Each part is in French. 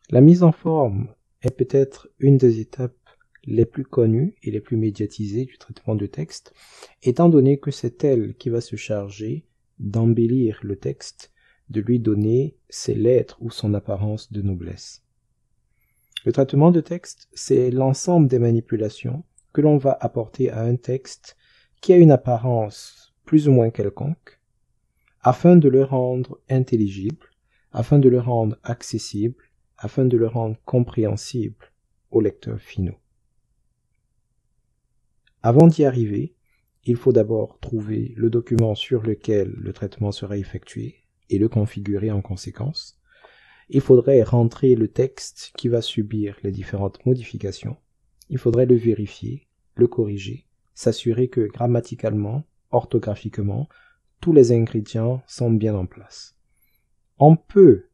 La mise en forme est peut-être une des étapes les plus connues et les plus médiatisées du traitement de texte, étant donné que c'est elle qui va se charger d'embellir le texte, de lui donner ses lettres ou son apparence de noblesse. Le traitement de texte, c'est l'ensemble des manipulations que l'on va apporter à un texte qui a une apparence plus ou moins quelconque, afin de le rendre intelligible, afin de le rendre accessible, afin de le rendre compréhensible aux lecteurs finaux. Avant d'y arriver, il faut d'abord trouver le document sur lequel le traitement sera effectué et le configurer en conséquence. Il faudrait rentrer le texte qui va subir les différentes modifications. Il faudrait le vérifier, le corriger, s'assurer que grammaticalement, orthographiquement, tous les ingrédients sont bien en place. On peut,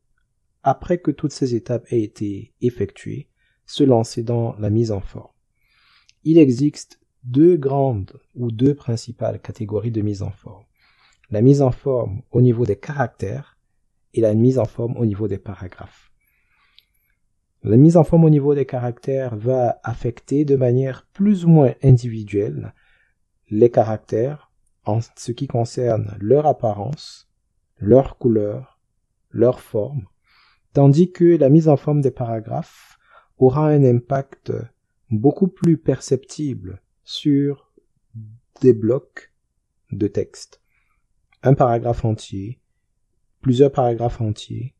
après que toutes ces étapes aient été effectuées, se lancer dans la mise en forme. Il existe deux grandes ou deux principales catégories de mise en forme. La mise en forme au niveau des caractères et la mise en forme au niveau des paragraphes. La mise en forme au niveau des caractères va affecter de manière plus ou moins individuelle les caractères en ce qui concerne leur apparence, leur couleur, leur forme, tandis que la mise en forme des paragraphes aura un impact beaucoup plus perceptible sur des blocs de texte. Un paragraphe entier, plusieurs paragraphes entiers,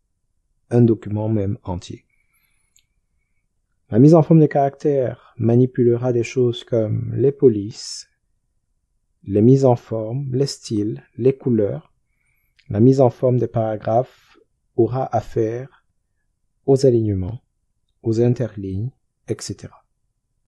un document même entier. La mise en forme des caractères manipulera des choses comme les polices, les mises en forme, les styles, les couleurs. La mise en forme des paragraphes aura affaire aux alignements, aux interlignes, etc.